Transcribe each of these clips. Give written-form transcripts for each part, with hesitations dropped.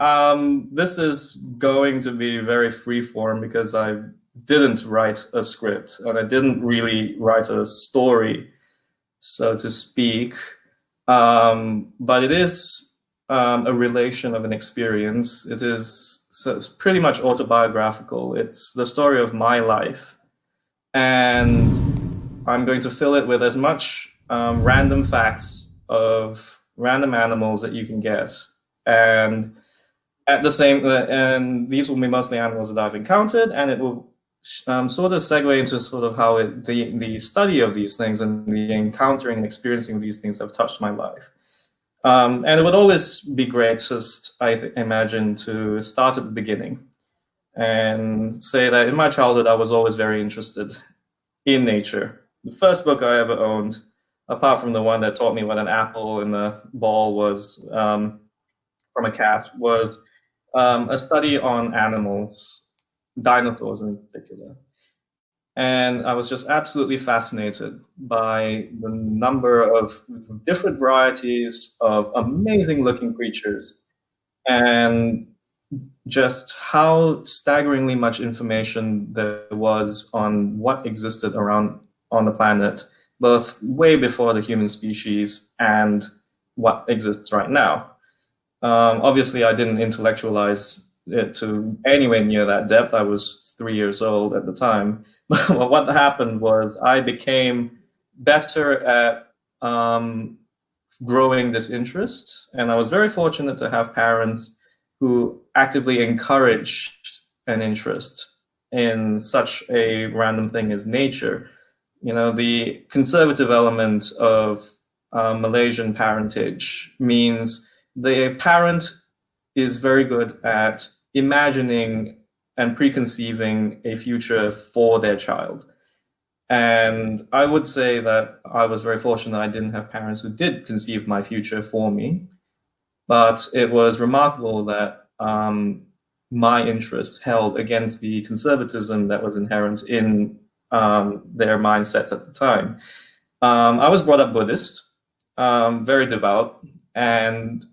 This is going to be very free form because I didn't write a script and I didn't really write a story, so to speak. But it is a relation of an experience. It is so it's pretty much autobiographical. It's the story of my life, and I'm going to fill it with as much random facts of random animals that you can get, and at the same, and these will be mostly animals that I've encountered, and it will sort of segue into sort of how the study of these things and the encountering and experiencing these things have touched my life. And it would always be greatest, I imagine, to start at the beginning and say that in my childhood I was always very interested in nature. The first book I ever owned, apart from the one that taught me what an apple in the ball was from a cat, was a study on animals, dinosaurs in particular. And I was just absolutely fascinated by the number of different varieties of amazing looking creatures and just how staggeringly much information there was on what existed around on the planet, both way before the human species and what exists right now. Obviously, I didn't intellectualize it to anywhere near that depth. I was 3 years old at the time. But what happened was I became better at growing this interest, and I was very fortunate to have parents who actively encouraged an interest in such a random thing as nature. You know, the conservative element of Malaysian parentage means the parent is very good at imagining and preconceiving a future for their child. And I would say that I was very fortunate I didn't have parents who did conceive my future for me. But it was remarkable that my interest held against the conservatism that was inherent in their mindsets at the time. I was brought up Buddhist, very devout, and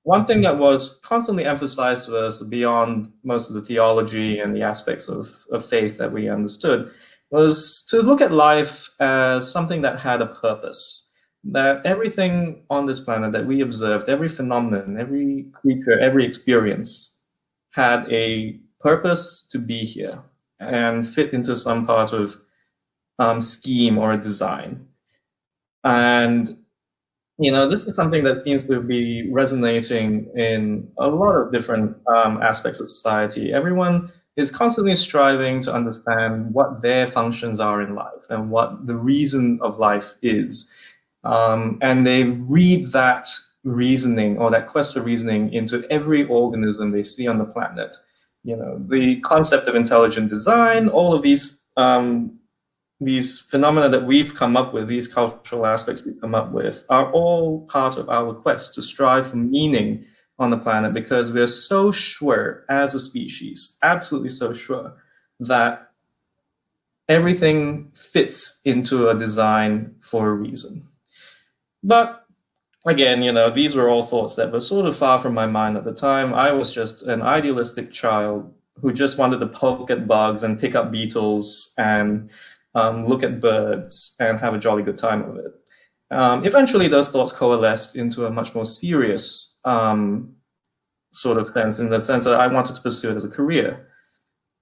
one thing that was constantly emphasized to us beyond most of the theology and the aspects of faith that we understood was to look at life as something that had a purpose. That everything on this planet that we observed, every phenomenon, every creature, every experience had a purpose to be here and fit into some part of scheme or a design. And you know, this is something that seems to be resonating in a lot of different aspects of society. Everyone is constantly striving to understand what their functions are in life and what the reason of life is. And they read that reasoning or that quest for reasoning into every organism they see on the planet. You know, the concept of intelligent design, all of these phenomena that we've come up with, these cultural aspects we've come up with, are all part of our quest to strive for meaning on the planet, because we're so sure as a species, absolutely so sure, that everything fits into a design for a reason. But again, you know, these were all thoughts that were sort of far from my mind at the time. I was just an idealistic child who just wanted to poke at bugs and pick up beetles and look at birds and have a jolly good time of it. Eventually, those thoughts coalesced into a much more serious sort of sense, in the sense that I wanted to pursue it as a career.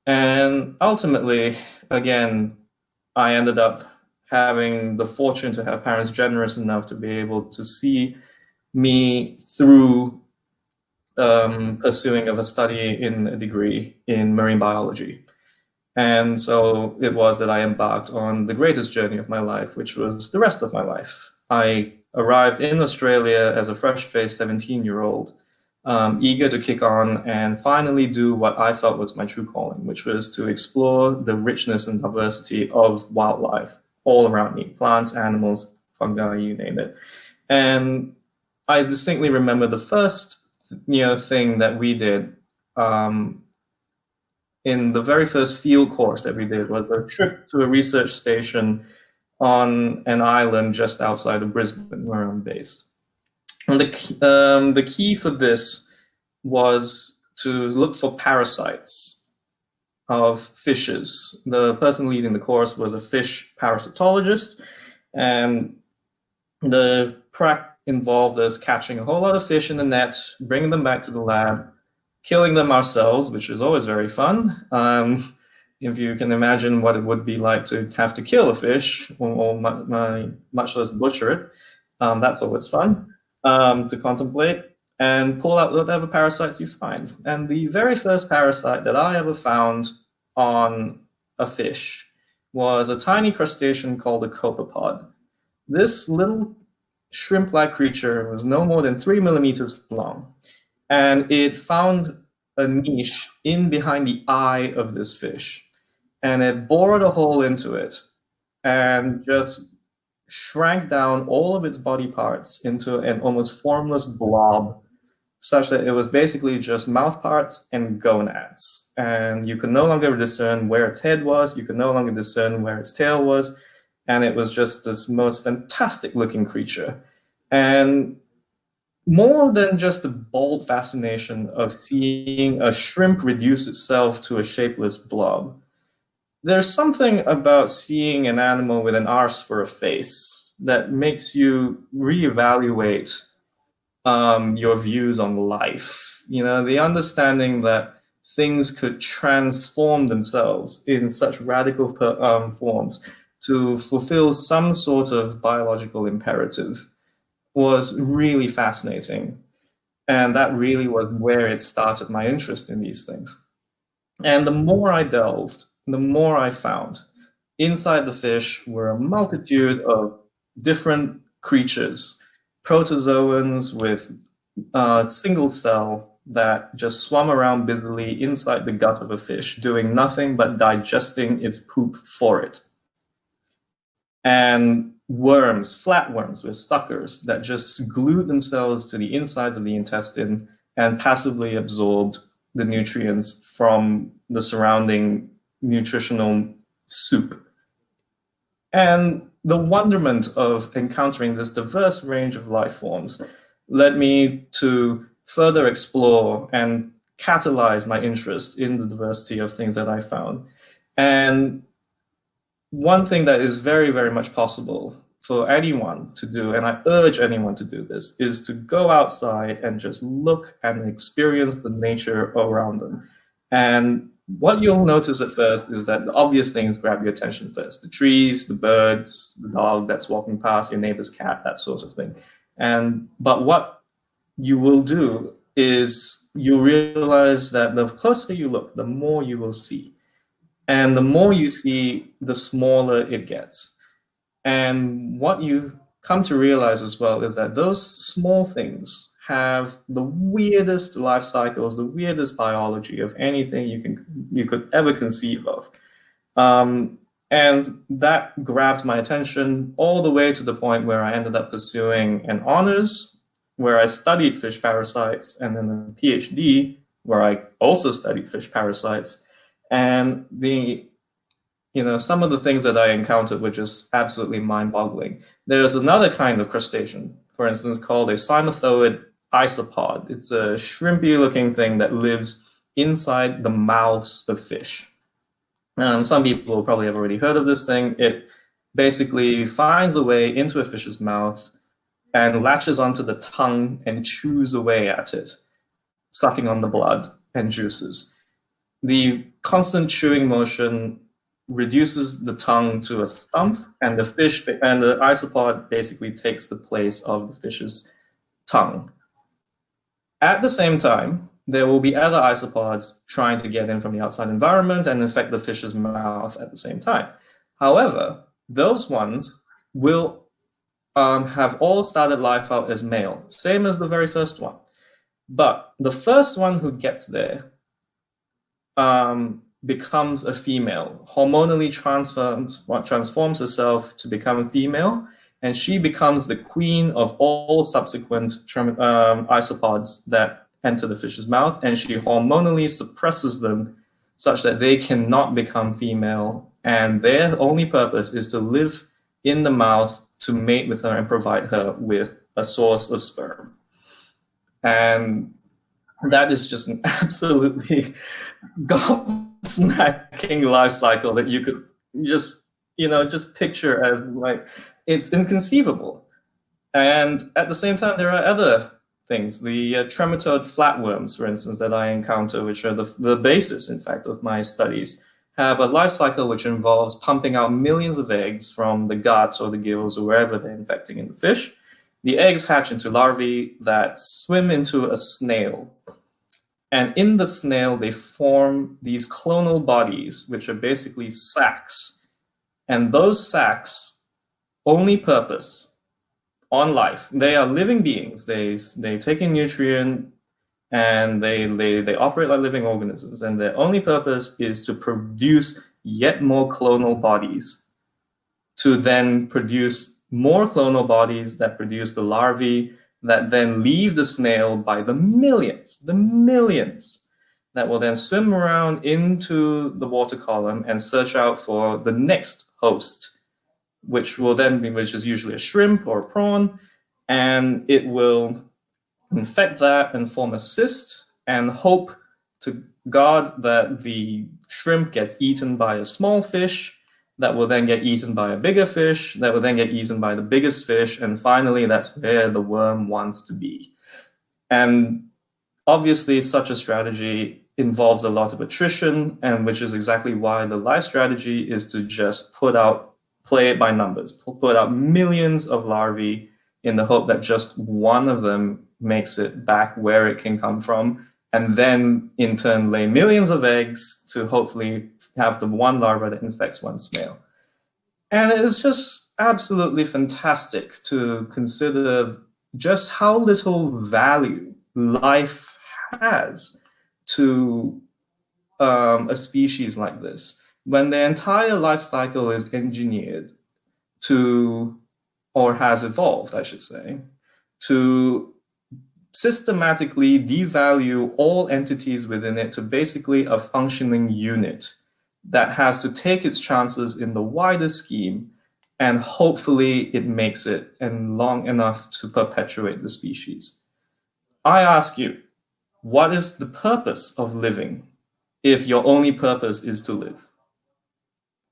And ultimately, again, I ended up having the fortune to have parents generous enough to be able to see me through pursuing of a study in a degree in marine biology. And so it was that I embarked on the greatest journey of my life, which was the rest of my life. I arrived in Australia as a fresh-faced 17-year-old, eager to kick on and finally do what I felt was my true calling, which was to explore the richness and diversity of wildlife all around me, plants, animals, fungi, you name it. And I distinctly remember the first thing that we did in the very first field course that we did was a trip to a research station on an island just outside of Brisbane, where I'm based. And the key for this was to look for parasites of fishes. The person leading the course was a fish parasitologist, and the prac involved us catching a whole lot of fish in the net, bringing them back to the lab, killing them ourselves, which is always very fun. If you can imagine what it would be like to have to kill a fish, or much less butcher it, that's always fun to contemplate, and pull out whatever parasites you find. And the very first parasite that I ever found on a fish was a tiny crustacean called a copepod. This little shrimp-like creature was no more than 3 millimeters long, and it found a niche in behind the eye of this fish, and it bored a hole into it and just shrank down all of its body parts into an almost formless blob, such that it was basically just mouth parts and gonads. And you could no longer discern where its head was, you could no longer discern where its tail was, and it was just this most fantastic looking creature. And more than just the bold fascination of seeing a shrimp reduce itself to a shapeless blob, there's something about seeing an animal with an arse for a face that makes you reevaluate your views on life. You know, the understanding that things could transform themselves in such radical forms to fulfill some sort of biological imperative was really fascinating. And that really was where it started my interest in these things. And the more I delved, the more I found. Inside the fish were a multitude of different creatures, protozoans with single cell that just swam around busily inside the gut of a fish, doing nothing but digesting its poop for it. And worms, flatworms with suckers that just glued themselves to the insides of the intestine and passively absorbed the nutrients from the surrounding nutritional soup. And the wonderment of encountering this diverse range of life forms led me to further explore and catalyze my interest in the diversity of things that I found. And one thing that is very, very much possible for anyone to do, and I urge anyone to do this, is to go outside and just look and experience the nature around them. And what you'll notice at first is that the obvious things grab your attention first. The trees, the birds, the dog that's walking past, your neighbor's cat, that sort of thing. But what you will do is you realize that the closer you look, the more you will see. And the more you see, the smaller it gets. And what you come to realize as well is that those small things have the weirdest life cycles, the weirdest biology of anything you could ever conceive of. And that grabbed my attention all the way to the point where I ended up pursuing an honors, where I studied fish parasites, and then a PhD, where I also studied fish parasites. And some of the things that I encountered were just absolutely mind-boggling. There's another kind of crustacean, for instance, called a cymathoid isopod. It's a shrimpy-looking thing that lives inside the mouths of fish. Some people probably have already heard of this thing. It basically finds a way into a fish's mouth and latches onto the tongue and chews away at it, sucking on the blood and juices. The constant chewing motion reduces the tongue to a stump, and the isopod basically takes the place of the fish's tongue. At the same time, there will be other isopods trying to get in from the outside environment and infect the fish's mouth at the same time. However, those ones will have all started life out as male, same as the very first one. But the first one who gets there becomes a female, hormonally transforms herself to become a female, and she becomes the queen of all subsequent isopods that enter the fish's mouth, and she hormonally suppresses them such that they cannot become female, and their only purpose is to live in the mouth to mate with her and provide her with a source of sperm. And That is just an absolutely gobsmacking life cycle that you could just picture as like it's inconceivable. And at the same time, there are other things. The trematode flatworms, for instance, that I encounter, which are the basis, in fact, of my studies, have a life cycle which involves pumping out millions of eggs from the guts or the gills or wherever they're infecting in the fish. The eggs hatch into larvae that swim into a snail. And in the snail, they form these clonal bodies, which are basically sacs. And those sacs only purpose on life. They are living beings. They take in nutrient and they operate like living organisms. And their only purpose is to produce yet more clonal bodies, to then produce more clonal bodies that produce the larvae that then leave the snail by the millions, that will then swim around into the water column and search out for the next host, which is usually a shrimp or a prawn, and it will infect that and form a cyst and hope to God that the shrimp gets eaten by a small fish that will then get eaten by a bigger fish, that will then get eaten by the biggest fish, and finally that's where the worm wants to be. And obviously such a strategy involves a lot of attrition, and which is exactly why the life strategy is to just play it by numbers, put out millions of larvae in the hope that just one of them makes it back where it can come from, and then in turn lay millions of eggs to hopefully have the one larva that infects one snail. And it is just absolutely fantastic to consider just how little value life has to a species like this, when the entire life cycle is engineered to, or has evolved, I should say, to systematically devalue all entities within it to basically a functioning unit that has to take its chances in the wider scheme, and hopefully it makes it and long enough to perpetuate the species. I ask you, what is the purpose of living if your only purpose is to live?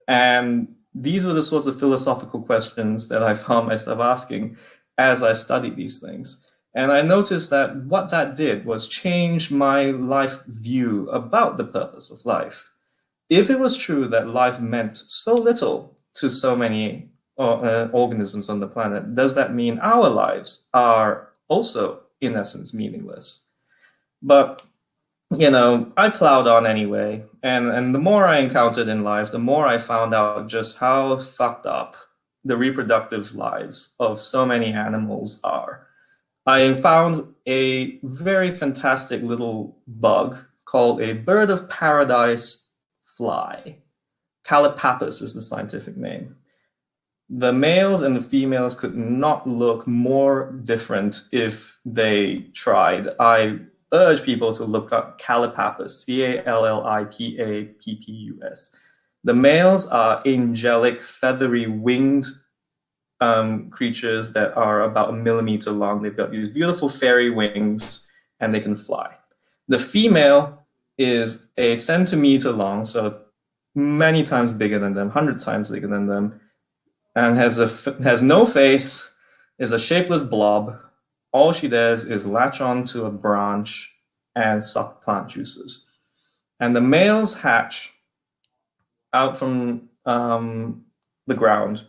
And these are the sorts of philosophical questions that I found myself asking as I studied these things. And I noticed that what that did was change my life view about the purpose of life. If it was true that life meant so little to so many organisms on the planet, does that mean our lives are also, in essence, meaningless? But, I plowed on anyway. And the more I encountered in life, the more I found out just how fucked up the reproductive lives of so many animals are. I found a very fantastic little bug called a bird of paradise fly. Callipapas is the scientific name. The males and the females could not look more different if they tried. I urge people to look up Callipapas, Callipappus. The males are angelic, feathery, winged creatures that are about 1 millimeter long. They've got these beautiful fairy wings, and they can fly. The female is a centimeter long, so many times bigger than them, 100 times bigger than them, and has no face, is a shapeless blob. All she does is latch onto a branch and suck plant juices. And the males hatch out from the ground.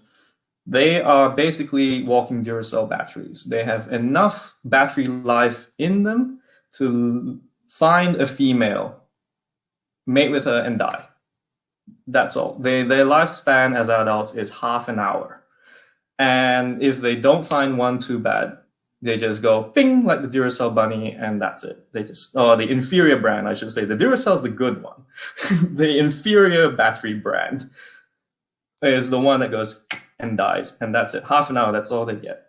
They are basically walking Duracell batteries. They have enough battery life in them to find a female, mate with her, and die. That's all. Their lifespan as adults is half an hour. And if they don't find one, too bad. They just go ping like the Duracell bunny, and that's it. The inferior brand, I should say. The Duracell's the good one. The inferior battery brand is the one that goes and dies, and that's it. Half an hour, that's all they get.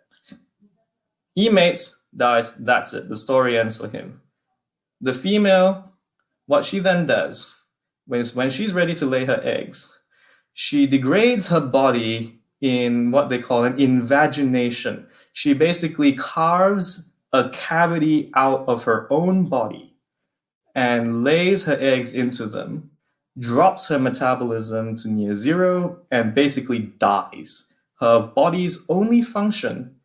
He mates, dies, that's it. The story ends for him. The female, what she then does, when she's ready to lay her eggs, she degrades her body in what they call an invagination. She basically carves a cavity out of her own body and lays her eggs into them, drops her metabolism to near zero, and basically dies. Her body's only function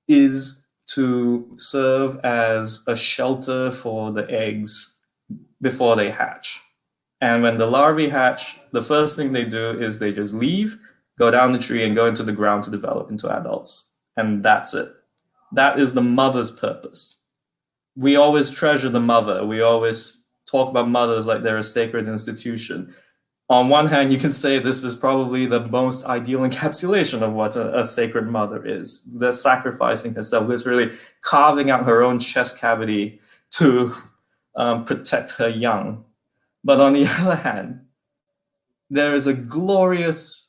is to serve as a shelter for the eggs before they hatch. And when the larvae hatch, the first thing they do is they just leave, go down the tree, and go into the ground to develop into adults. And that's it. That is the mother's purpose. We always treasure the mother. We always talk about mothers like they're a sacred institution. On one hand, you can say this is probably the most ideal encapsulation of what a sacred mother is. They're sacrificing herself, literally carving out her own chest cavity to protect her young. But on the other hand, there is a glorious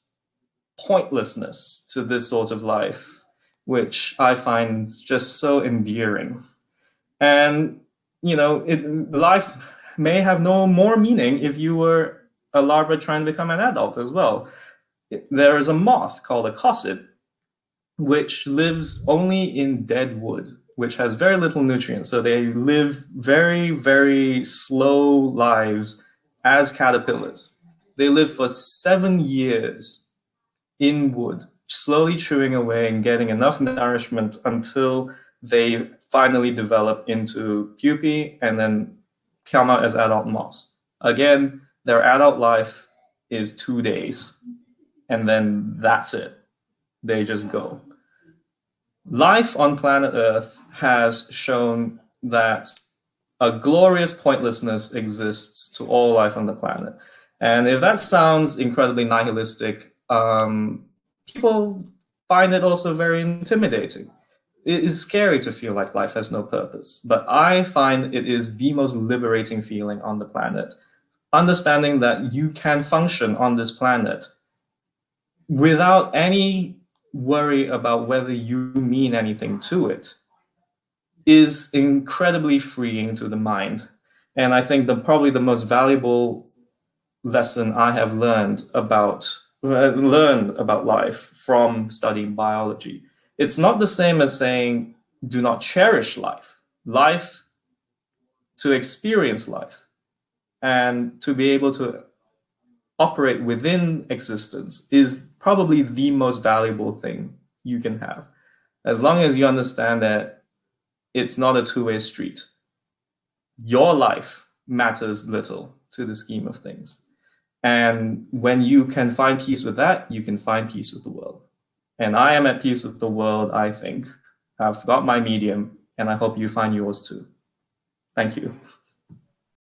pointlessness to this sort of life, which I find just so endearing. And, life may have no more meaning if you were a larva trying to become an adult as well. There is a moth called a cossid, which lives only in dead wood, which has very little nutrients. So they live very, very slow lives as caterpillars. They live for 7 years in wood, slowly chewing away and getting enough nourishment until they finally develop into pupae and then come out as adult moths. Again, their adult life is 2 days, and then that's it. They just go. Life on planet Earth has shown that a glorious pointlessness exists to all life on the planet. And if that sounds incredibly nihilistic, people find it also very intimidating. It is scary to feel like life has no purpose, but I find it is the most liberating feeling on the planet. Understanding that you can function on this planet without any worry about whether you mean anything to it is incredibly freeing to the mind. And I think probably the most valuable lesson I have learned about life from studying biology. It's not the same as saying, do not cherish life. To experience life and to be able to operate within existence is probably the most valuable thing you can have. As long as you understand that it's not a two-way street. Your life matters little to the scheme of things. And when you can find peace with that, you can find peace with the world. And I am at peace with the world, I think. I've got my medium, and I hope you find yours too. Thank you.